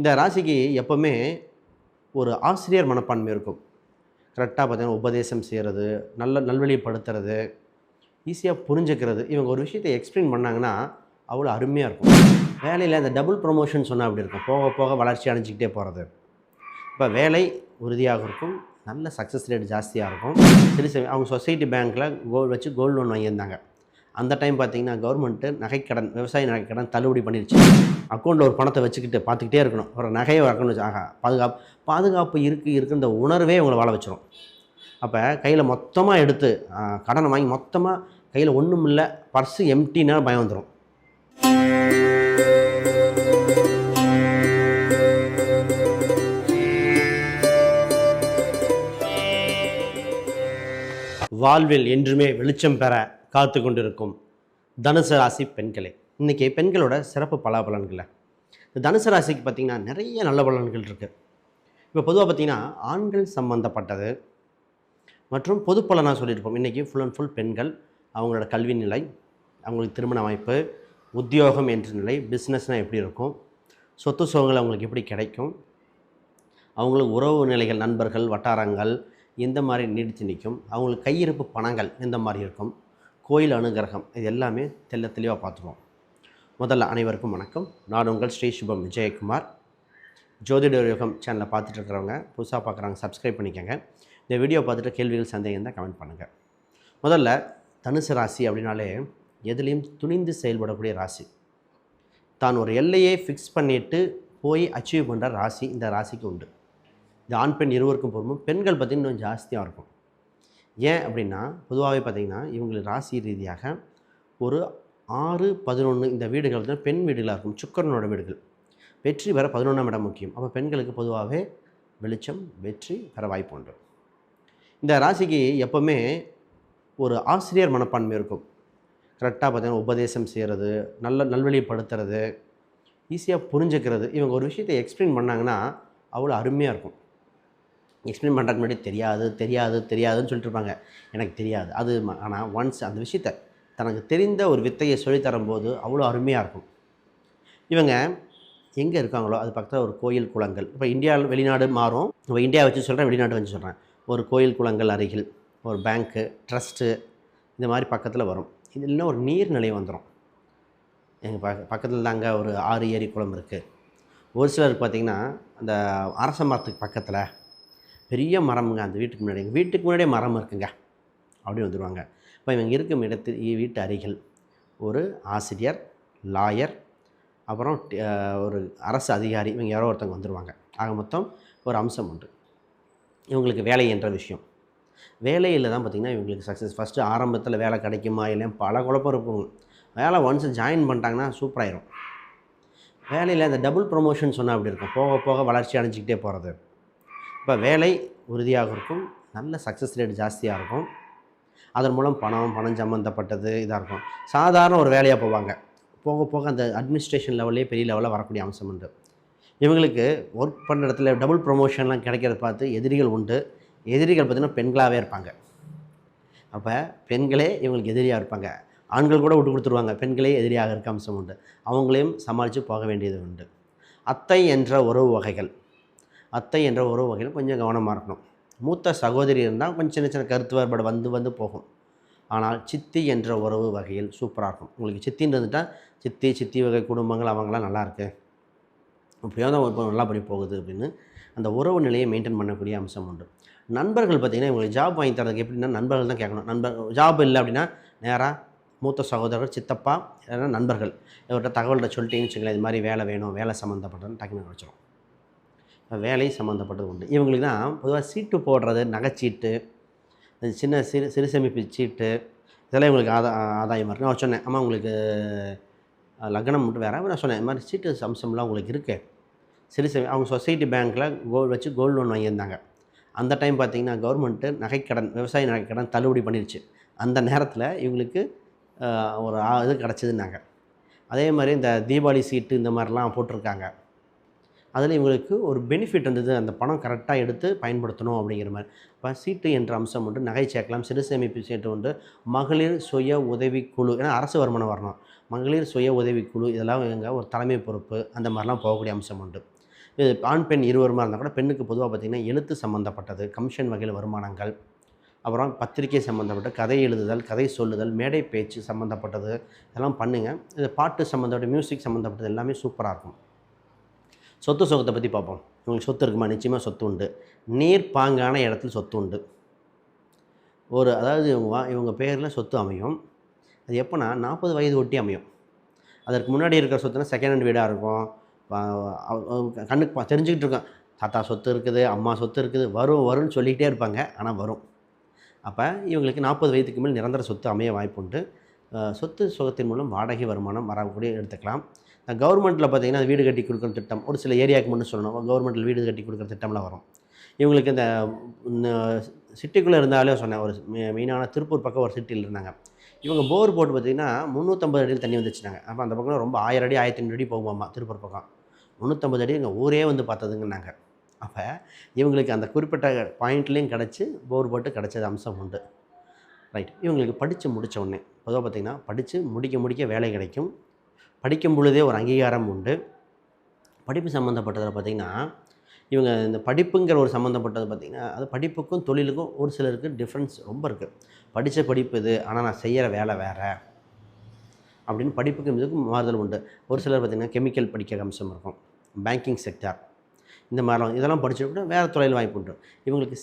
இந்த ராசிக்கு எப்போவுமே ஒரு ஆசிரியர் மனப்பான்மை இருக்கும். கரெக்டாக பார்த்தீங்கன்னா உபதேசம் செய்கிறது, நல்வழிப்படுத்துறது, ஈஸியாக புரிஞ்சுக்கிறது. இவங்க ஒரு விஷயத்தை எக்ஸ்பிளைன் பண்ணாங்கன்னா அவ்வளோ அருமையாக இருக்கும். வேலையில் இந்த டபுள் ப்ரமோஷன் சொன்னால் அப்படி இருக்கும். போக போக வளர்ச்சி அடைஞ்சிக்கிட்டே போகிறது. இப்போ வேலை உறுதியாக இருக்கும், நல்ல சக்ஸஸ் ரேட் ஜாஸ்தியாக இருக்கும். அவங்க சொசைட்டி பேங்க்கில் கோல்டு லோன் வாங்கியிருந்தாங்க. அந்த டைம் பார்த்திங்கன்னா கவர்மெண்ட்டு நகைக்கடன், விவசாய நகைக்கடன் தள்ளுபடி பண்ணிடுச்சு. அக்கௌண்ட்டில் ஒரு பணத்தை வச்சுக்கிட்டு பார்த்துக்கிட்டே இருக்கணும். ஒரு நகையை வரக்கணும்னு வச்சு பாதுகாப்பு இருக்குன்ற உணர்வே உங்களை வாழ வச்சிடும். அப்போ கையில் மொத்தமாக எடுத்து கடனை வாங்கி மொத்தமாக கையில் ஒன்றும் இல்லை, பர்ஸு எம்டின்னா பயம் வந்துடும். வாழ்வில் என்றுமே வெளிச்சம் பெற காத்து கொண்டிருக்கும் தனுசு ராசி பெண்களே, இன்றைக்கி பெண்களோட சிறப்பு பலாபலன்களை இந்த தனுசு ராசிக்கு பார்த்திங்கன்னா நிறைய நல்ல பலன்கள் இருக்குது. இப்போ பொதுவாக பார்த்திங்கன்னா ஆண்கள் சம்பந்தப்பட்டது மற்றும் பொது பலனாக சொல்லியிருப்போம். இன்றைக்கி ஃபுல் அண்ட் ஃபுல் பெண்கள் அவங்களோட கல்வி நிலை, அவங்களுக்கு திருமண வாய்ப்பு, உத்தியோகம் என்ற நிலை, பிஸ்னஸ்னால் எப்படி இருக்கும், சொத்து சுகங்கள் அவங்களுக்கு எப்படி கிடைக்கும், அவங்களுக்கு உறவு நிலைகள், நண்பர்கள், வட்டாரங்கள் எந்த மாதிரி நீடித்து நிற்கும், அவங்களுக்கு கையிருப்பு பணங்கள் எந்த மாதிரி இருக்கும், கோயில் அனுகிரகம், இது எல்லாமே தெளிவாக பார்த்துருவோம். முதல்ல அனைவருக்கும் வணக்கம். நான் உங்கள் ஸ்ரீ சுபம் விஜயகுமார். ஜோதிட யோகம் சேனலை பார்த்துட்டு இருக்கிறவங்க புதுசாக பார்க்குறாங்க, சப்ஸ்கிரைப் பண்ணிக்கோங்க. இந்த வீடியோ பார்த்துட்டு கேள்விகள் சந்தேகம் தான் கமெண்ட் பண்ணுங்கள். முதல்ல தனுசு ராசி அப்படின்னாலே எதுலேயும் துணிந்து செயல்படக்கூடிய ராசி. தான் ஒரு எல்லையே ஃபிக்ஸ் பண்ணிவிட்டு போய் அச்சீவ் பண்ணுற ராசி இந்த ராசிக்கு உண்டு. இது ஆண் பெண் இருவருக்கும் பொறுமும். பெண்கள் பார்த்திங்கன்னா இன்னும் ஜாஸ்தியாக இருக்கும். ஏன் அப்படின்னா பொதுவாகவே பார்த்திங்கன்னா இவங்களுக்கு ராசி ரீதியாக ஒரு 6-11 இந்த வீடுகள் தான் பெண் வீடுகளாக இருக்கும். சுக்கிரனோட வீடுகள். வெற்றி பெற 11ஆம் இடம் முக்கியம். அப்போ பெண்களுக்கு பொதுவாகவே வெளிச்சம், வெற்றி பெற வாய்ப்பு உண்டு. இந்த ராசிக்கு எப்போவுமே ஒரு ஆசிரியர் மனப்பான்மை இருக்கும். கரெக்டாக பார்த்திங்கன்னா உபதேசம் செய்கிறது, நல்வழிப்படுத்துறது, ஈஸியாக புரிஞ்சுக்கிறது. இவங்க ஒரு விஷயத்தை எக்ஸ்பிளைன் பண்ணாங்கன்னா அவ்வளோ அருமையாக இருக்கும். எக்ஸ்பிளைன் பண்ணுறதுக்கு முன்னாடி தெரியாதுன்னு சொல்லிட்டு இருப்பாங்க. எனக்கு தெரியாது அது. ஆனால் ஒன்ஸ் அந்த விஷயத்தை தனக்கு தெரிந்த ஒரு வித்தையை சொல்லித்தரும்போது அவ்வளோ அருமையாக இருக்கும். இவங்க எங்கே இருக்காங்களோ அது பக்கத்தில் ஒரு கோயில் குளங்கள், இப்போ இந்தியாவில் வெளிநாடு மாறும். இப்போ இந்தியா வச்சு சொல்கிறேன், வெளிநாடு வச்சு சொல்கிறேன். ஒரு கோயில் குளங்கள் அருகில் ஒரு பேங்க்கு, ட்ரஸ்ட்டு இந்த மாதிரி பக்கத்தில் வரும். இது இல்லைன்னா ஒரு நீர்நிலை வந்துடும். எங்கள் பக்கத்தில் தாங்க ஒரு 6 ஏரி குளம் இருக்குது. ஒரு சிலருக்கு பார்த்திங்கன்னா அந்த அரச மரத்துக்கு பக்கத்தில் பெரிய மரம்ங்க, அந்த வீட்டுக்கு முன்னாடி, எங்கள் வீட்டுக்கு முன்னாடியே மரம் இருக்குங்க அப்படின்னு வந்துடுவாங்க. இப்போ இவங்க இருக்கும் வீட்டு அருகில் ஒரு ஆசிரியர், லாயர், அப்புறம் ஒரு அரசு அதிகாரி, இவங்க யாரோ ஒருத்தவங்க வந்துடுவாங்க. ஆக மொத்தம் ஒரு அம்சம் உண்டு. இவங்களுக்கு வேலை என்ற விஷயம், வேலையில் தான் பார்த்திங்கன்னா இவங்களுக்கு சக்ஸஸ். ஃபஸ்ட்டு ஆரம்பத்தில் வேலை கிடைக்குமா இல்லையா பல குழப்பம் இருக்கும். வேலை ஒன்ஸ் ஜாயின் பண்ணிட்டாங்கன்னா சூப்பராயிரும். வேலையில் இந்த டபுள் ப்ரமோஷன் சொன்னால் அப்படி இருக்கும். போக போக வளர்ச்சி அடைஞ்சிக்கிட்டே போகிறது. இப்போ வேலை உறுதியாக இருக்கும், நல்ல சக்ஸஸ் ரேட் ஜாஸ்தியாக இருக்கும். அதன் மூலம் பணம் சம்மந்தப்பட்டது இதாக இருக்கும். சாதாரண ஒரு வேலையாக போவாங்க. போக போக அந்த அட்மினிஸ்ட்ரேஷன் லெவல்லே பெரிய லெவலில் வரக்கூடிய அம்சம் உண்டு. இவங்களுக்கு ஒர்க் பண்ணுற இடத்துல டபுள் ப்ரமோஷன்லாம் கிடைக்கிறத பார்த்து எதிரிகள் உண்டு. எதிரிகள் பார்த்திங்கன்னா பெண்களாகவே இருப்பாங்க. அப்போ பெண்களே இவங்களுக்கு எதிரியாக இருப்பாங்க. ஆண்கள் கூட விட்டு கொடுத்துருவாங்க, பெண்களே எதிரியாக இருக்க அம்சம் உண்டு. அவங்களையும் சமாளித்து போக வேண்டியது உண்டு. அத்தை என்ற உறவு வகைகள் கொஞ்சம் கவனமாக இருக்கணும். மூத்த சகோதரி இருந்தால் கொஞ்சம் சின்ன சின்ன கருத்து வேறுபாடு வந்து போகும். ஆனால் சித்தி என்ற உறவு வகையில் சூப்பராக இருக்கும். உங்களுக்கு சித்தின்னு இருந்துட்டால் சித்தி வகை குடும்பங்கள் அவங்களாம் நல்லாயிருக்கு, இப்படியோ தான் இப்போ நல்லபடி போகுது அப்படின்னு அந்த உறவு நிலையை மெயின்டைன் பண்ணக்கூடிய அம்சம் உண்டு. நண்பர்கள் பார்த்திங்கன்னா இவங்களுக்கு ஜாப் வாங்கி தரதுக்கு எப்படின்னா நண்பர்கள் தான் கேட்கணும். ஜாப் இல்லை அப்படின்னா நேராக மூத்த சகோதரர்கள், சித்தப்பா, இல்லைன்னா நண்பர்கள் இவர்கிட்ட தகவல்கிட்ட சொல்லிட்டீங்கன்னு வச்சுக்கலாம், இது மாதிரி வேலை வேணும், வேலை சம்மந்தப்பட்டதுன்னு டக்குனு கிடச்சிரும். வேலை சம்மந்தப்பட்டது உண்டு. இவங்களுக்கு தான் பொதுவாக சீட்டு போடுறது, நகைச்சீட்டு, சின்ன சிறு சேமிப்பு சீட்டு, இதெல்லாம் இவங்களுக்கு ஆதாயமாக இருக்குது. நான் சொன்னேன், அம்மா உங்களுக்கு லக்னம் மட்டும் வேறு. நான் சொன்னேன், இது மாதிரி சீட்டு அம்சம்லாம் உங்களுக்கு இருக்குது. அவங்க சொசைட்டி பேங்க்கில் கோல்டு லோன் வாங்கியிருந்தாங்க. அந்த டைம் பார்த்திங்கன்னா கவர்மெண்ட்டு நகைக்கடன், விவசாய நகைக்கடன் தள்ளுபடி பண்ணிடுச்சு. அந்த நேரத்தில் இவங்களுக்கு ஒரு இது கிடச்சிதுன்னாங்க. அதே மாதிரி இந்த தீபாவளி சீட்டு இந்த மாதிரிலாம் போட்டிருக்காங்க. அதில் இவங்களுக்கு ஒரு பெனிஃபிட் இருந்தது. அந்த பணம் கரெக்டாக எடுத்து பயன்படுத்தணும் அப்படிங்கிற மாதிரி. இப்போ சீட்டு என்ற அம்சம் உண்டு. நகை சேர்க்கலாம், சிறு சேமிப்பு சீட்டு உண்டு, மகளிர் சுய உதவிக்குழு, ஏன்னா அரசு வருமானம் வரணும், மகளிர் சுய உதவிக்குழு, இதெல்லாம் இவங்க ஒரு தலைமை பொறுப்பு அந்த மாதிரிலாம் போகக்கூடிய அம்சம் உண்டு. இது ஆண் பெண் இருவருமா இருந்தால் கூட பெண்ணுக்கு பொதுவாக பார்த்திங்கன்னா எழுத்து சம்மந்தப்பட்டது, கமிஷன் வகையில் வருமானங்கள், அப்புறம் பத்திரிகை சம்மந்தப்பட்ட கதை எழுதுதல், கதை சொல்லுதல், மேடை பேச்சு சம்மந்தப்பட்டது இதெல்லாம் பண்ணுங்கள். இது பாட்டு சம்மந்தப்பட்ட மியூசிக் சம்மந்தப்பட்டது எல்லாமே சூப்பராக இருக்கும். சொத்து சுகத்தை பற்றி பார்ப்போம். இவங்களுக்கு சொத்து இருக்குமா? நிச்சயமாக சொத்து உண்டு. நீர்ப்பாங்கான இடத்துல சொத்து உண்டு. அதாவது இவங்க பேரில் சொத்து அமையும். அது எப்போனா 40 வயது ஒட்டி அமையும். அதற்கு முன்னாடி இருக்கிற சொத்துனா செகண்ட் ஹேண்ட் வீடாக இருக்கும். கண்ணுக்கு தெரிஞ்சுக்கிட்டு இருக்கோம், தாத்தா சொத்து இருக்குது, அம்மா சொத்து இருக்குது, வரும்னு சொல்லிக்கிட்டே இருப்பாங்க. ஆனால் வரும். அப்போ இவங்களுக்கு 40 வயதுக்கு மேல் நிரந்தர சொத்து அமைய வாய்ப்புண்டு. சொத்து சுகத்தின் மூலம் வாடகை வருமானம் வரக்கூடிய எடுத்துக்கலாம். கவர்மெண்ட்டில் பார்த்திங்கன்னா வீடு கட்டி கொடுக்குற திட்டம், ஒரு சில ஏரியாவுக்கு முன்னே சொல்லணும், கவர்மெண்ட்டில் வீடு கட்டி கொடுக்குற திட்டம்லாம் வரும். இவங்களுக்கு இந்த சிட்டிக்குள்ளே இருந்தாலே சொன்னேன், ஒரு மெயினான திருப்பூர் பக்கம் ஒரு சிட்டியில் இருந்தாங்க. இவங்க போர் போட்டு பார்த்திங்கன்னா 350 அடியில் தண்ணி வந்துச்சுனாங்க. அப்போ அந்த பக்கம் ரொம்ப 1000 அடி 1500 அடி போகுமாம்மா திருப்பூர் பக்கம். 350 அடி எங்கள் ஊரே வந்து பார்த்ததுங்கன்னாங்க. அப்போ இவங்களுக்கு அந்த குறிப்பிட்ட பாயிண்ட்லேயும் கிடச்சி போர் போட்டு கிடச்சது அம்சம் உண்டு. ரைட். இவங்களுக்கு படித்து முடித்த உடனே பொதுவாக பார்த்திங்கன்னா படித்து முடிக்க வேலை கிடைக்கும். படிக்கும் பொழுதே ஒரு அங்கீகாரம் உண்டு. படிப்பு சம்மந்தப்பட்டதில் பார்த்திங்கன்னா இவங்க இந்த படிப்புங்கிற ஒரு சம்மந்தப்பட்டது பார்த்திங்கன்னா அது படிப்புக்கும் தொழிலுக்கும் ஒரு சிலருக்கு டிஃப்ரென்ஸ் ரொம்ப இருக்குது. படித்த படிப்பு இது, ஆனால் நான் செய்கிற வேலை வேறு அப்படின்னு படிப்புக்கும் இதுக்கும் மாறுதல் உண்டு. ஒரு சிலர் பார்த்திங்கன்னா கெமிக்கல் படிக்கிற அம்சம் இருக்கும், பேங்கிங் செக்டார் இந்த மாதிரிலாம் இதெல்லாம் படிச்சுட்டு வேறு தொழில் வாய்ப்பு உண்டு. இவங்களுக்கு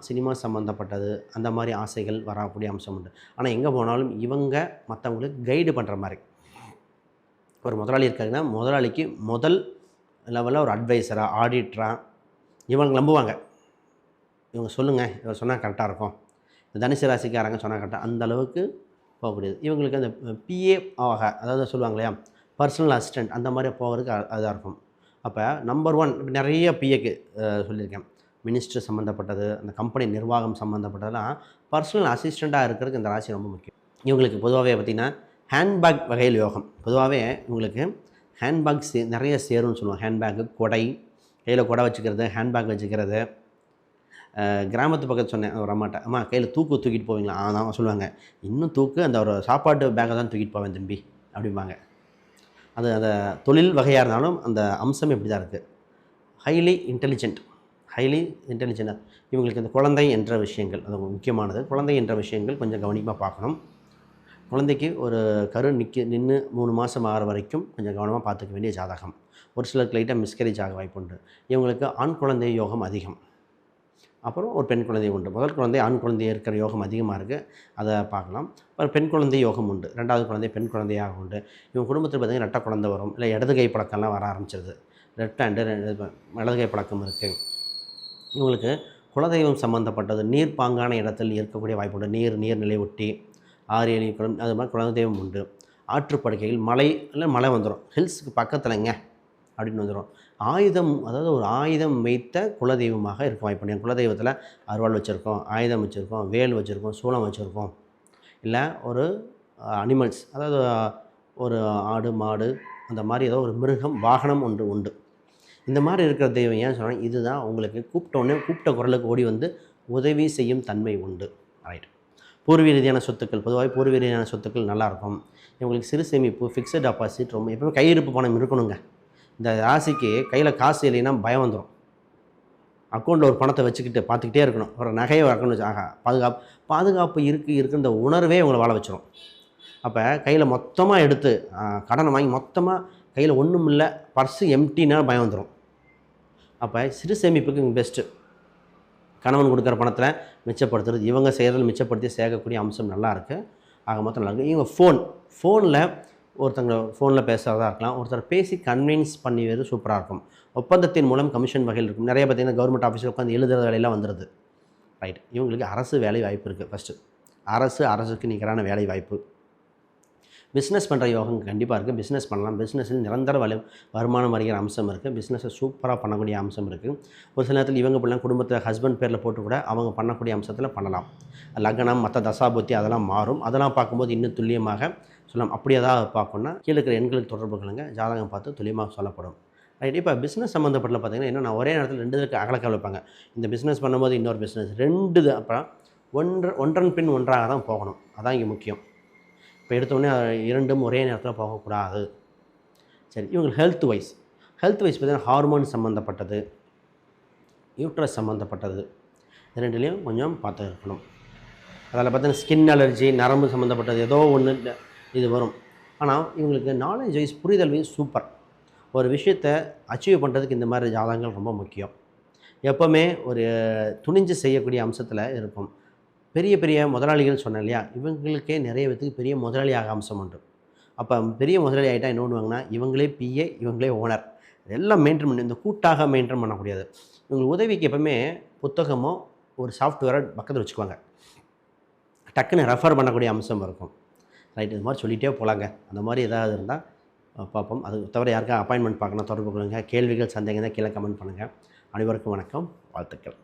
சினிமா சம்மந்தப்பட்டது அந்த மாதிரி ஆசைகள் வரக்கூடிய அம்சம் உண்டு. ஆனால் எங்கே போனாலும் இவங்க மற்றவங்களுக்கு கைடு பண்ணுற மாதிரி ஒரு முதலாளி இருக்காங்கன்னா முதலாளிக்கு முதல் லெவலில் ஒரு அட்வைஸராக, ஆடிட்டராக இவங்க நம்புவாங்க. இவங்க சொல்லுங்கள், இவர் சொன்னால் கரெக்டாக இருக்கும், இந்த தனுசு ராசிக்காரங்க சொன்னால் கரெக்டாக அந்த அளவுக்கு போகக்கூடியது. இவங்களுக்கு அந்த பிஏ ஆக, அதாவது சொல்லுவாங்க இல்லையா, பர்சனல் அசிஸ்டண்ட் அந்த மாதிரி போகிறதுக்கு அதாக இருக்கும். அப்போ நம்பர் 1 நிறைய பிஏக்கு சொல்லியிருக்கேன். மினிஸ்டர் சம்மந்தப்பட்டது, அந்த கம்பெனி நிர்வாகம் சம்மந்தப்பட்டதெல்லாம் பர்சனல் அசிஸ்டண்ட்டாக இருக்கிறதுக்கு இந்த ராசி ரொம்ப முக்கியம். இவங்களுக்கு பொதுவாகவே பார்த்திங்கன்னா ஹேண்ட்பேக் வகையில் யோகம். பொதுவாகவே இவங்களுக்கு ஹேண்ட்பேக் நிறைய சேரும்னு சொல்லுவாங்க. ஹேண்ட்பேக்கு, கொடை, கையில் கொடை வச்சுக்கிறது, ஹேண்ட்பேக் வச்சுக்கிறது. கிராமத்து பக்கத்து சொன்னேன் ஒரு அம்மாட்ட, அம்மா கையில் தூக்கிட்டு போவீங்களா? அதான் சொல்லுவாங்க, இன்னும் அந்த ஒரு சாப்பாட்டு பேக்கை தான் தூக்கிட்டு போவேன் தம்பி அப்படிம்பாங்க. அது அந்த தொழில் வகையாக இருந்தாலும் அந்த அம்சம் இப்படி தான் இருக்குது. ஹைலி இன்டெலிஜென்ட்டாக இவங்களுக்கு இந்த குழந்தை என்ற விஷயங்கள் அது முக்கியமானது. குழந்தை என்ற விஷயங்கள் கொஞ்சம் கவனமாக பார்க்கணும். குழந்தைக்கு ஒரு கரு நின்று 3 மாதம் ஆகிற வரைக்கும் கொஞ்சம் கவனமாக பார்த்துக்க வேண்டிய ஜாதகம். ஒரு சிலருக்கு லைட்டாக மிஸ்கரேஜ் ஆக வாய்ப்புண்டு. இவங்களுக்கு ஆண் குழந்தை யோகம் அதிகம், அப்புறம் ஒரு பெண் குழந்தை உண்டு. முதல் குழந்தை ஆண் குழந்தை இருக்கிற யோகம் அதிகமாக இருக்குது, அதை பார்க்கலாம். அப்புறம் பெண் குழந்தை யோகம் உண்டு. 2வது குழந்தை பெண் குழந்தையாக உண்டு. இவங்க குடும்பத்தில் பார்த்திங்கன்னா ரெட்டை குழந்தை வரும், இல்லை இடது கை பழக்கம்லாம் வர ஆரம்பிச்சிருது. லெஃப்ட் ஹேண்டு இடது கை பழக்கம் இருக்குது. இவங்களுக்கு குலதெய்வம் சம்மந்தப்பட்டது நீர்ப்பாங்கான இடத்தில் இருக்கக்கூடிய வாய்ப்பு உண்டு. நீர்நிலை ஒட்டி 6 7 குளம் அது மாதிரி குலதெய்வம் உண்டு. ஆற்றுப்படுக்கைகள், மலை வந்துடும், ஹில்ஸுக்கு பக்கத்துலங்க அப்படின்னு வந்துடும். அதாவது ஒரு ஆயுதம் வைத்த குலதெய்வமாக இருக்க வாய்ப்பு. என் குலதெய்வத்தில் அருவாள் வச்சுருக்கோம், ஆயுதம் வச்சுருக்கோம், வேல் வச்சுருக்கோம், சூளம் வச்சுருக்கோம், இல்லை ஒரு அனிமல்ஸ், அதாவது ஒரு ஆடு மாடு அந்த மாதிரி ஏதோ ஒரு மிருகம் வாகனம் ஒன்று உண்டு. இந்த மாதிரி இருக்கிற தெய்வம் ஏன் சொன்னால் இதுதான் உங்களுக்கு கூப்பிட்ட குரலுக்கு ஓடி வந்து உதவி செய்யும் தன்மை உண்டு. ரைட். பூர்வீக ரீதியான சொத்துக்கள், பொதுவாக பூர்வீக ரீதியான சொத்துக்கள் நல்லாயிருக்கும். இவங்களுக்கு சிறு சேமிப்பு, ஃபிக்ஸட் டெபாசிட் ரொம்ப எப்பவுமே கையிருப்பு பணம் இருக்கணுங்க. இந்த ராசிக்கு கையில் காசு இல்லைன்னா பயம் வந்துடும். அக்கௌண்ட்டில் ஒரு பணத்தை வச்சுக்கிட்டு பார்த்துக்கிட்டே இருக்கணும். ஒரு நகையை அக்கௌண்ட் வச்சு பாதுகாப்பு இருக்குன்ற இந்த உணர்வே உங்களை வாழ வச்சிடும். அப்போ கையில் மொத்தமாக எடுத்து கடனை வாங்கி மொத்தமாக கையில் ஒன்றும் இல்லை, பர்ஸு எம்டினா பயம் வந்துடும். அப்போ சிறு சேமிப்புக்கு பெஸ்ட்டு. கணவன் கொடுக்குற பணத்தில் மிச்சப்படுத்துறது, இவங்க செய்கிறதில் மிச்சப்படுத்தி சேர்க்கக்கூடிய அம்சம் நல்லாயிருக்கு. ஆக மொத்தம் நல்லாயிருக்கு. இவங்க ஃபோனில் ஃபோனில் பேசுகிறதா இருக்கலாம், ஒருத்தர் பேசி கன்வின்ஸ் பண்ணி சூப்பராக இருக்கும். ஒப்பந்தத்தின் மூலம் கமிஷன் வகையில் இருக்கும். நிறைய பார்த்திங்கன்னா கவர்மெண்ட் ஆஃபீஸில் உட்காந்து எழுதுகிற வேலையெல்லாம் வந்துடுது. ரைட். இவங்களுக்கு அரசு வேலை வாய்ப்பு இருக்குது. ஃபஸ்ட்டு அரசுக்கு நிகரான வேலை வாய்ப்பு. பிஸ்னஸ் பண்ணுற யோகம் கண்டிப்பாக இருக்குது. பிஸ்னஸ் பண்ணலாம். பிஸ்னஸில் நிரந்தர வருமானம் வருகிற அம்சம் இருக்குது. பிஸ்னஸை சூப்பராக பண்ணக்கூடிய அம்சம் இருக்குது. ஒரு சில நேரத்தில் இவங்க பண்ணலாம், குடும்பத்தில் ஹஸ்பண்ட் பேரில் போட்டு கூட அவங்க பண்ணக்கூடிய அம்சத்தில் பண்ணலாம். லக்னம் மற்ற தசாபுத்தி அதெல்லாம் மாறும். அதெல்லாம் பார்க்கும்போது இன்னும் துல்லியமாக சொல்லலாம். அப்படி ஏதாவது பார்க்கணுன்னா கீழே இருக்கிற எண்களுக்கு தொடர்பு கொள்ளுங்க, ஜாதகம் பார்த்து துல்லியமாக சொல்லப்படும். ரைட். இப்போ பிஸ்னஸ் சம்மந்தப்பட்ட பார்த்திங்கன்னா என்ன, நான் ஒரே நேரத்தில் 2 இதுக்கு அகலக்கால் வைப்பாங்க. இந்த பிஸ்னஸ் பண்ணும்போது இன்னொரு பிஸ்னஸ் 2 இது, அப்புறம் ஒன்றன் பின் ஒன்றாக தான் போகணும். அதான் இங்கே முக்கியம். இப்போ எடுத்தோடனே 2ம் ஒரே நேரத்தில் போகக்கூடாது. சரி. இவங்களுக்கு ஹெல்த் வைஸ் ஹெல்த் வைஸ் பார்த்திங்கன்னா ஹார்மோன் சம்மந்தப்பட்டது, யூட்ரஸ் சம்மந்தப்பட்டது, இது ரெண்டுலேயும் கொஞ்சம் பார்த்து இருக்கணும். அதில் பார்த்தீங்கன்னா ஸ்கின் அலர்ஜி, நரம்பு சம்மந்தப்பட்டது ஏதோ ஒன்று இது வரும். ஆனால் இவங்களுக்கு நாலேஜ் வைஸ் புரிதல் வைஸ் சூப்பர். ஒரு விஷயத்தை அச்சீவ் பண்ணுறதுக்கு இந்த மாதிரி ஜாதகங்கள் ரொம்ப முக்கியம். எப்போவுமே ஒரு துணிஞ்சு செய்யக்கூடிய அம்சத்தில் இருக்கும். பெரிய பெரிய முதலாளிகள் சொன்னேன் இல்லையா, இவங்களுக்கே நிறைய பேத்துக்கு பெரிய முதலாளி ஆக அம்சம் உண்டு. அப்போ பெரிய முதலாளி ஆகிட்டா என்ன பண்ணுவாங்கன்னா, இவங்களே பிஏ, இவங்களே ஓனர், இதெல்லாம் மெயின்டைன் பண்ணி இந்த கூட்டாக மெயின்டைன் பண்ணக்கூடியது. இவங்களுக்கு உதவிக்கு எப்போவுமே புத்தகமோ ஒரு சாஃப்ட்வேரை பக்கத்தில் வச்சுக்குவாங்க. டக்குன்னு ரெஃபர் பண்ணக்கூடிய அம்சம் இருக்கும். ரைட், இது மாதிரி சொல்லிகிட்டே போகலாங்க. அந்த மாதிரி ஏதாவது இருந்தால் பார்ப்போம். அது தவிர யாருக்கா அப்பாயின்மெண்ட் பார்க்கணும் தொடர்பு கொள்ளுங்கள். கேள்விகள் சந்தேகம் தான் கீழே கமெண்ட் பண்ணுங்கள். அனைவருக்கும் வணக்கம், வாழ்த்துக்கள்.